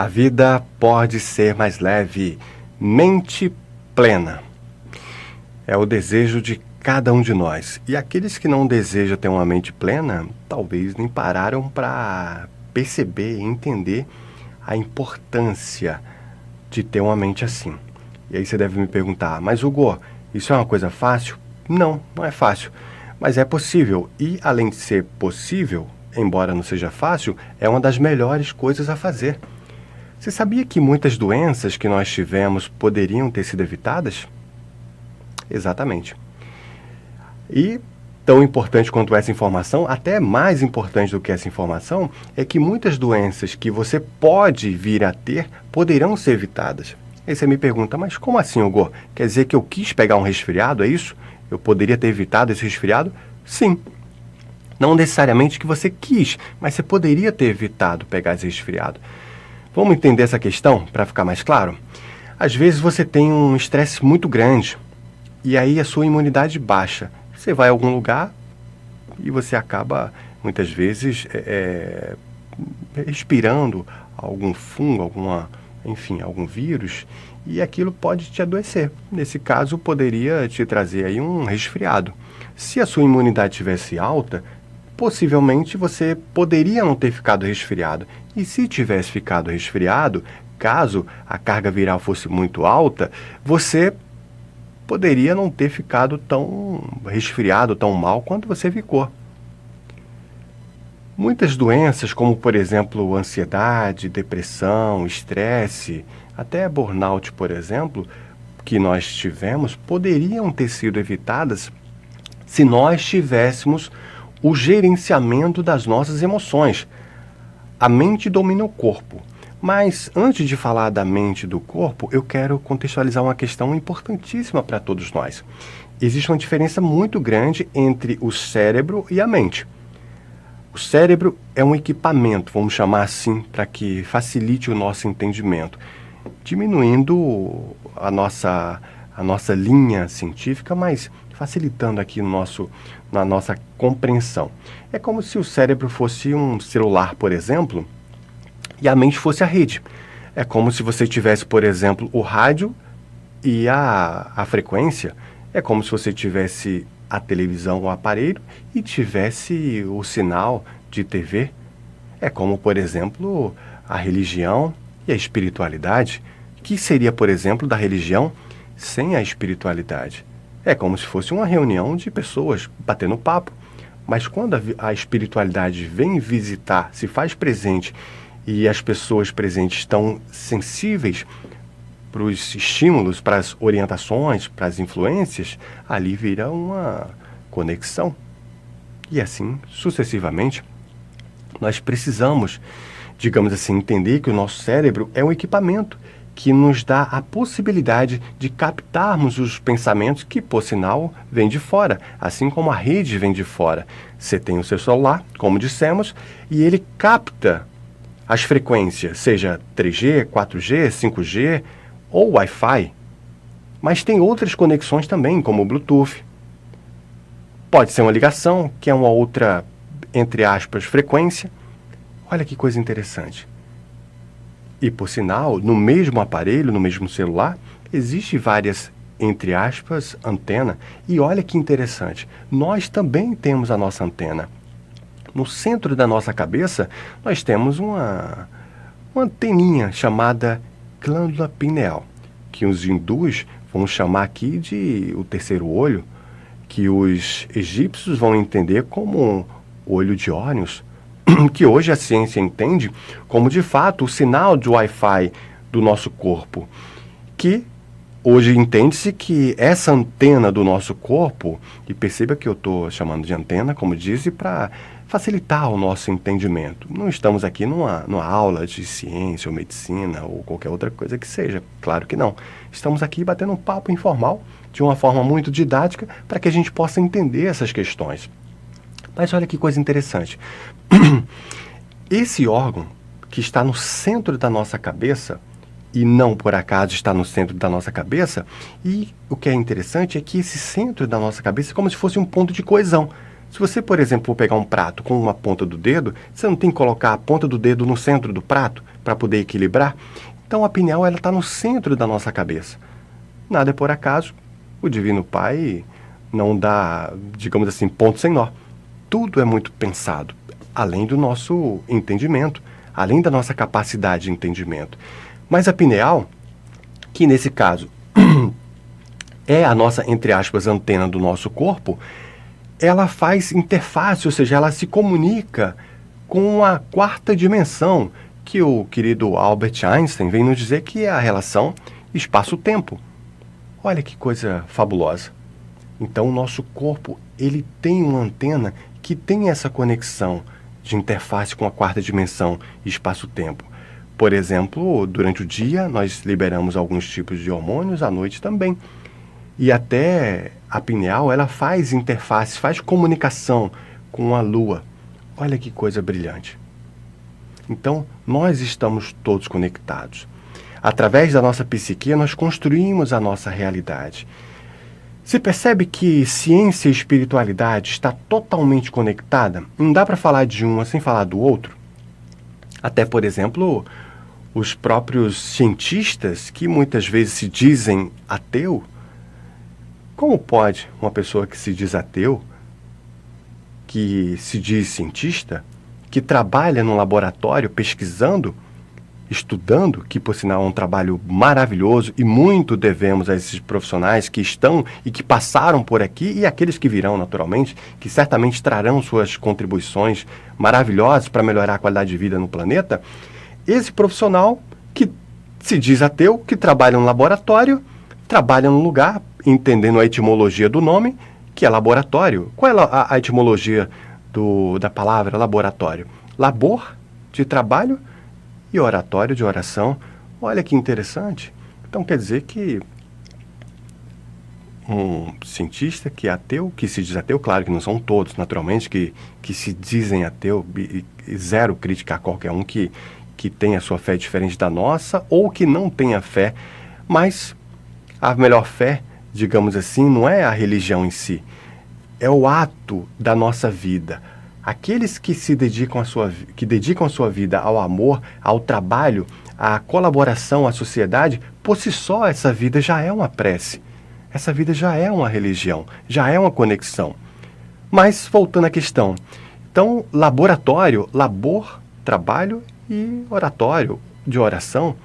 A vida pode ser mais leve. Mente plena. É o desejo de cada um de nós. E aqueles que não desejam ter uma mente plena, talvez nem pararam para perceber e entender a importância de ter uma mente assim. E aí você deve me perguntar, mas Hugo, isso é uma coisa fácil? Não, não é fácil. Mas é possível. E além de ser possível, embora não seja fácil, é uma das melhores coisas a fazer. Você sabia que muitas doenças que nós tivemos poderiam ter sido evitadas? Exatamente. E tão importante quanto essa informação, até mais importante do que essa informação, é que muitas doenças que você pode vir a ter poderão ser evitadas. Aí você me pergunta, mas como assim, Hugo? Quer dizer que eu quis pegar um resfriado, é isso? Eu poderia ter evitado esse resfriado? Sim. Não necessariamente que você quis, mas você poderia ter evitado pegar esse resfriado. Vamos entender essa questão para ficar mais claro? Às vezes você tem um estresse muito grande e aí a sua imunidade baixa. Você vai a algum lugar e você acaba, muitas vezes, respirando algum fungo, algum vírus, e aquilo pode te adoecer. Nesse caso, poderia te trazer aí um resfriado. Se a sua imunidade estivesse alta, possivelmente você poderia não ter ficado resfriado. E se tivesse ficado resfriado, caso a carga viral fosse muito alta, você poderia não ter ficado tão resfriado, tão mal quanto você ficou. Muitas doenças, como por exemplo ansiedade, depressão, estresse, até burnout, por exemplo, que nós tivemos, poderiam ter sido evitadas se nós tivéssemos o gerenciamento das nossas emoções. A mente domina o corpo. Mas antes de falar da mente e do corpo, eu quero contextualizar uma questão importantíssima para todos nós. Existe uma diferença muito grande entre o cérebro e a mente. O cérebro é um equipamento, vamos chamar assim, para que facilite o nosso entendimento, diminuindo a nossa linha científica, mas facilitando aqui na nossa compreensão. É como se o cérebro fosse um celular, por exemplo, e a mente fosse a rede. É como se você tivesse, por exemplo, o rádio e a frequência. É como se você tivesse a televisão, o aparelho, e tivesse o sinal de TV. É como, por exemplo, a religião e a espiritualidade. Que seria, por exemplo, da religião sem a espiritualidade? É como se fosse uma reunião de pessoas batendo papo. Mas quando a espiritualidade vem visitar, se faz presente, e as pessoas presentes estão sensíveis para os estímulos, para as orientações, para as influências, ali vira uma conexão. E assim, sucessivamente, nós precisamos, digamos assim, entender que o nosso cérebro é um equipamento que nos dá a possibilidade de captarmos os pensamentos que, por sinal, vêm de fora, assim como a rede vem de fora. Você tem o seu celular, como dissemos, e ele capta as frequências, seja 3G, 4G, 5G ou Wi-Fi. Mas tem outras conexões também, como o Bluetooth. Pode ser uma ligação, que é uma outra, entre aspas, frequência. Olha que coisa interessante. E, por sinal, no mesmo aparelho, no mesmo celular, existe várias, entre aspas, antenas. E olha que interessante, nós também temos a nossa antena. No centro da nossa cabeça, nós temos uma anteninha chamada glândula pineal, que os hindus vão chamar aqui de o terceiro olho, que os egípcios vão entender como olho de Órion, que hoje a ciência entende como, de fato, o sinal de Wi-Fi do nosso corpo, que hoje entende-se que essa antena do nosso corpo, e perceba que eu estou chamando de antena, como disse, para facilitar o nosso entendimento. Não estamos aqui numa aula de ciência ou medicina ou qualquer outra coisa que seja. Claro que não. Estamos aqui batendo um papo informal, de uma forma muito didática, para que a gente possa entender essas questões. Mas olha que coisa interessante. Esse órgão que está no centro da nossa cabeça, e não por acaso está no centro da nossa cabeça, e o que é interessante é que esse centro da nossa cabeça é como se fosse um ponto de coesão. Se você, por exemplo, for pegar um prato com uma ponta do dedo, você não tem que colocar a ponta do dedo no centro do prato para poder equilibrar? Então a pineal está no centro da nossa cabeça. Nada é por acaso. O Divino Pai não dá, digamos assim, ponto sem nó. Tudo é muito pensado, além do nosso entendimento, além da nossa capacidade de entendimento. Mas a pineal, que nesse caso é a nossa, entre aspas, antena do nosso corpo, ela faz interface, ou seja, ela se comunica com a quarta dimensão, que o querido Albert Einstein vem nos dizer que é a relação espaço-tempo. Olha que coisa fabulosa. Então o nosso corpo, ele tem uma antena que tem essa conexão de interface com a quarta dimensão e espaço-tempo. Por exemplo, durante o dia nós liberamos alguns tipos de hormônios, à noite também. E até a pineal, ela faz interface, faz comunicação com a Lua. Olha que coisa brilhante. Então, nós estamos todos conectados. Através da nossa psique, nós construímos a nossa realidade. Você percebe que ciência e espiritualidade está totalmente conectada? Não dá para falar de uma sem falar do outro? Até, por exemplo, os próprios cientistas, que muitas vezes se dizem ateu. Como pode uma pessoa que se diz ateu, que se diz cientista, que trabalha num laboratório pesquisando, estudando, que por sinal é um trabalho maravilhoso e muito devemos a esses profissionais que estão e que passaram por aqui e aqueles que virão naturalmente, que certamente trarão suas contribuições maravilhosas para melhorar a qualidade de vida no planeta. Esse profissional que se diz ateu, que trabalha no laboratório, trabalha num lugar, entendendo a etimologia do nome, que é laboratório. Qual é a etimologia da palavra laboratório? Labor, de trabalho, e oratório, de oração. Olha que interessante. Então quer dizer que um cientista que é ateu, que se diz ateu, claro que não são todos, naturalmente, que se dizem ateu, e zero crítica a qualquer um que tenha a sua fé diferente da nossa, ou que não tenha fé, mas a melhor fé, digamos assim, não é a religião em si, é o ato da nossa vida. Aqueles que dedicam a sua vida ao amor, ao trabalho, à colaboração à sociedade, por si só essa vida já é uma prece. Essa vida já é uma religião, já é uma conexão. Mas, voltando à questão, então, laboratório, labor, trabalho e oratório, de oração.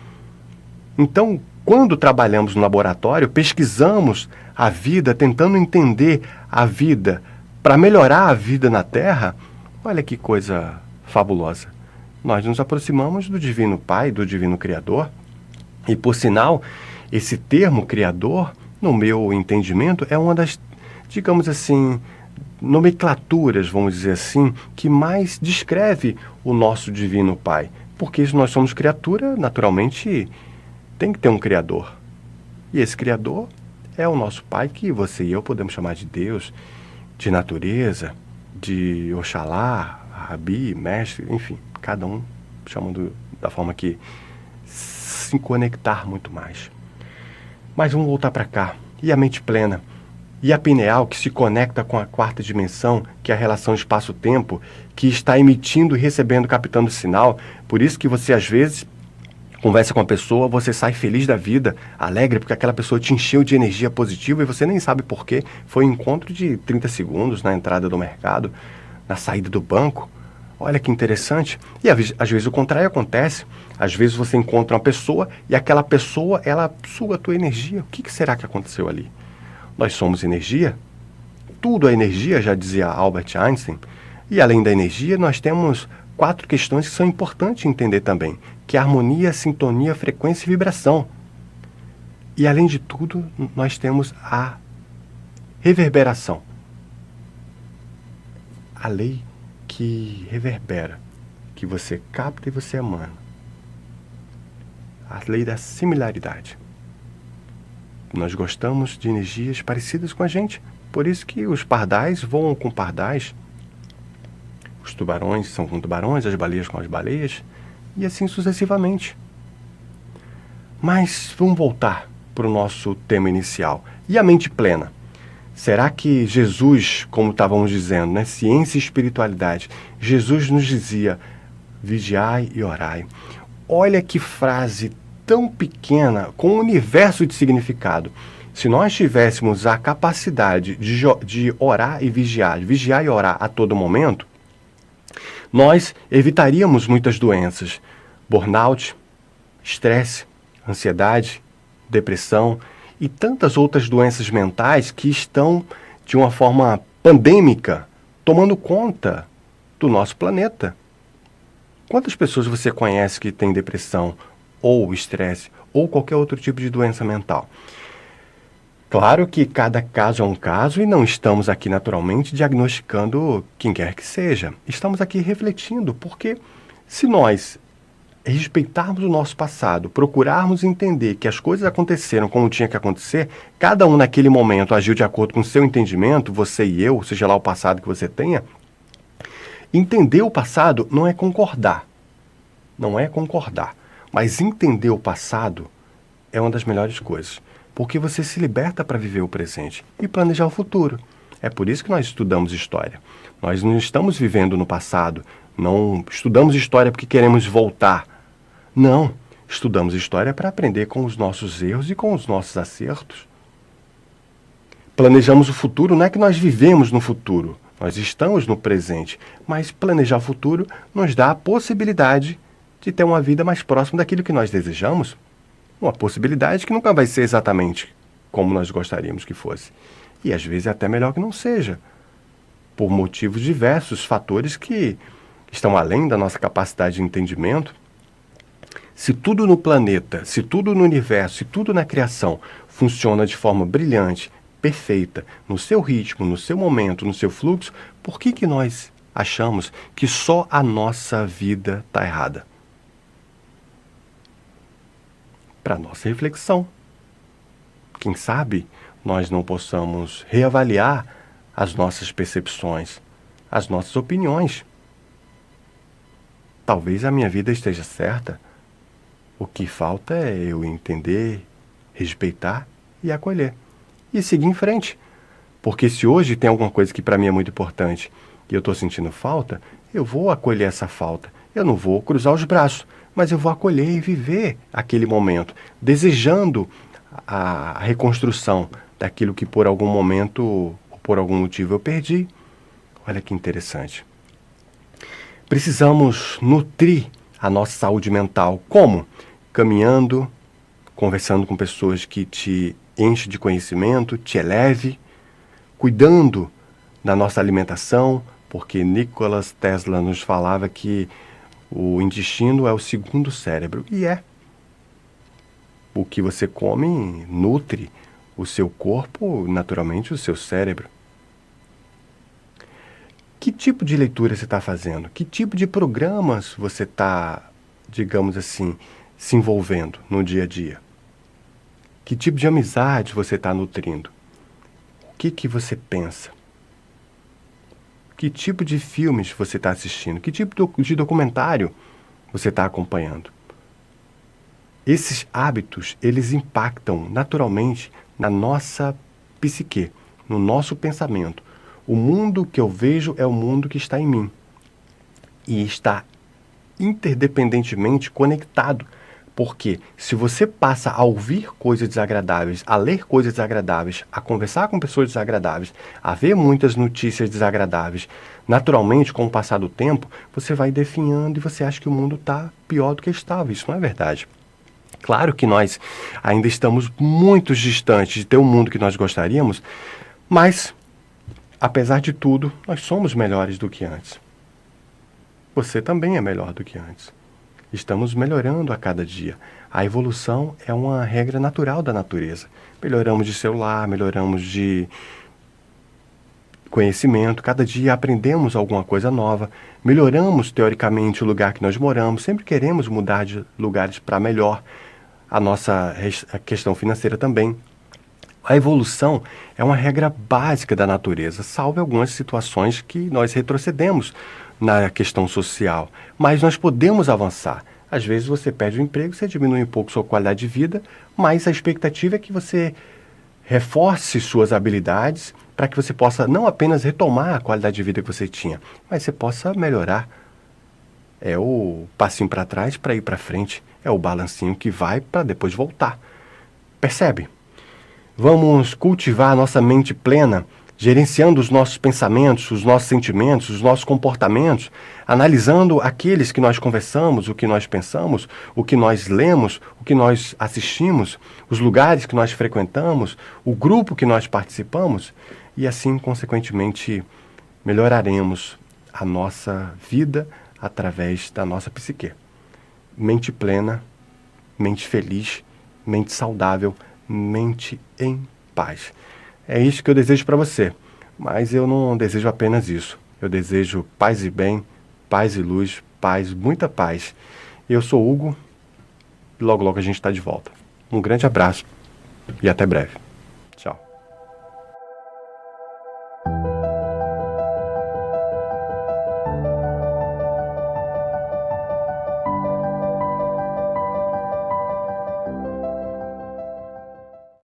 Então, quando trabalhamos no laboratório, pesquisamos a vida, tentando entender a vida, para melhorar a vida na Terra. Olha que coisa fabulosa. Nós nos aproximamos do Divino Pai, do Divino Criador. E, por sinal, esse termo Criador, no meu entendimento, é uma das, digamos assim, nomenclaturas, vamos dizer assim, que mais descreve o nosso Divino Pai. Porque se nós somos criatura, naturalmente, tem que ter um Criador. E esse Criador é o nosso Pai, que você e eu podemos chamar de Deus, de natureza, de Oxalá, Rabi, Mestre, enfim, cada um chamando da forma que se conectar muito mais. Mas vamos voltar para cá. E a mente plena? E a pineal, que se conecta com a quarta dimensão, que é a relação espaço-tempo, que está emitindo e recebendo, captando sinal. Por isso que você, às vezes, conversa com uma pessoa, você sai feliz da vida, alegre, porque aquela pessoa te encheu de energia positiva e você nem sabe por quê. Foi um encontro de 30 segundos na entrada do mercado, na saída do banco. Olha que interessante. E às vezes o contrário acontece. Às vezes você encontra uma pessoa e aquela pessoa, ela suga a tua energia. O que será que aconteceu ali? Nós somos energia. Tudo é energia, já dizia Albert Einstein. E além da energia, nós temos 4 questões que são importantes entender também, que é harmonia, sintonia, frequência e vibração. E além de tudo, nós temos a reverberação. A lei que reverbera, que você capta e você emana. A lei da similaridade. Nós gostamos de energias parecidas com a gente, por isso que os pardais voam com pardais, os tubarões são com tubarões, as baleias com as baleias, e assim sucessivamente. Mas vamos voltar para o nosso tema inicial. E a mente plena? Será que Jesus, como estávamos dizendo, né, ciência e espiritualidade, Jesus nos dizia, vigiai e orai. Olha que frase tão pequena, com um universo de significado. Se nós tivéssemos a capacidade de orar e vigiar e orar a todo momento, nós evitaríamos muitas doenças. Burnout, estresse, ansiedade, depressão e tantas outras doenças mentais que estão, de uma forma pandêmica, tomando conta do nosso planeta. Quantas pessoas você conhece que têm depressão, ou estresse, ou qualquer outro tipo de doença mental? Claro que cada caso é um caso e não estamos aqui naturalmente diagnosticando quem quer que seja. Estamos aqui refletindo, porque se nós respeitarmos o nosso passado, procurarmos entender que as coisas aconteceram como tinha que acontecer, cada um naquele momento agiu de acordo com o seu entendimento, você e eu, seja lá o passado que você tenha, entender o passado não é concordar. Não é concordar. Mas entender o passado é uma das melhores coisas. Porque você se liberta para viver o presente e planejar o futuro. É por isso que nós estudamos história. Nós não estamos vivendo no passado. Não estudamos história porque queremos voltar. Não. Estudamos história para aprender com os nossos erros e com os nossos acertos. Planejamos o futuro, não é que nós vivemos no futuro. Nós estamos no presente, mas planejar o futuro nos dá a possibilidade de ter uma vida mais próxima daquilo que nós desejamos. Uma possibilidade que nunca vai ser exatamente como nós gostaríamos que fosse. E às vezes é até melhor que não seja, por motivos diversos, fatores que estão além da nossa capacidade de entendimento. Se tudo no planeta, se tudo no universo, se tudo na criação funciona de forma brilhante, perfeita, no seu ritmo, no seu momento, no seu fluxo, por que nós achamos que só a nossa vida está errada? Para nossa reflexão. Quem sabe nós não possamos reavaliar as nossas percepções, as nossas opiniões. Talvez a minha vida esteja certa. O que falta é eu entender, respeitar e acolher. E seguir em frente. Porque se hoje tem alguma coisa que para mim é muito importante e eu estou sentindo falta, eu vou acolher essa falta. Eu não vou cruzar os braços, mas eu vou acolher e viver aquele momento, desejando a reconstrução daquilo que por algum momento ou por algum motivo eu perdi. Olha que interessante. Precisamos nutrir a nossa saúde mental. Como? Caminhando, conversando com pessoas que te enchem de conhecimento, te eleve, cuidando da nossa alimentação, porque Nikola Tesla nos falava que o intestino é o segundo cérebro. E é. O que você come nutre o seu corpo, naturalmente o seu cérebro. Que tipo de leitura você está fazendo? Que tipo de programas você está, digamos assim, se envolvendo no dia a dia? Que tipo de amizade você está nutrindo? O que você pensa? Que tipo de filmes você está assistindo? Que tipo de documentário você está acompanhando? Esses hábitos, eles impactam naturalmente na nossa psique, no nosso pensamento. O mundo que eu vejo é o mundo que está em mim. E está interdependentemente conectado. Porque se você passa a ouvir coisas desagradáveis, a ler coisas desagradáveis, a conversar com pessoas desagradáveis, a ver muitas notícias desagradáveis, naturalmente, com o passar do tempo, você vai definhando e você acha que o mundo está pior do que estava. Isso não é verdade. Claro que nós ainda estamos muito distantes de ter o mundo que nós gostaríamos, mas, apesar de tudo, nós somos melhores do que antes. Você também é melhor do que antes. Estamos melhorando a cada dia. A evolução é uma regra natural da natureza. Melhoramos de celular, melhoramos de conhecimento, cada dia aprendemos alguma coisa nova, melhoramos teoricamente o lugar que nós moramos, sempre queremos mudar de lugares para melhor. A questão financeira também. A evolução é uma regra básica da natureza, salvo algumas situações que nós retrocedemos na questão social. Mas nós podemos avançar. Às vezes você perde o emprego, você diminui um pouco sua qualidade de vida, mas a expectativa é que você reforce suas habilidades para que você possa não apenas retomar a qualidade de vida que você tinha, mas você possa melhorar. É o passinho para trás para ir para frente, é o balancinho que vai para depois voltar. Percebe? Vamos cultivar a nossa mente plena, gerenciando os nossos pensamentos, os nossos sentimentos, os nossos comportamentos, analisando aqueles que nós conversamos, o que nós pensamos, o que nós lemos, o que nós assistimos, os lugares que nós frequentamos, o grupo que nós participamos, e assim, consequentemente, melhoraremos a nossa vida através da nossa psique. Mente plena, mente feliz, mente saudável, mente em paz. É isso que eu desejo para você, mas eu não desejo apenas isso. Eu desejo paz e bem, paz e luz, paz, muita paz. Eu sou Hugo e logo logo a gente está de volta. Um grande abraço e até breve.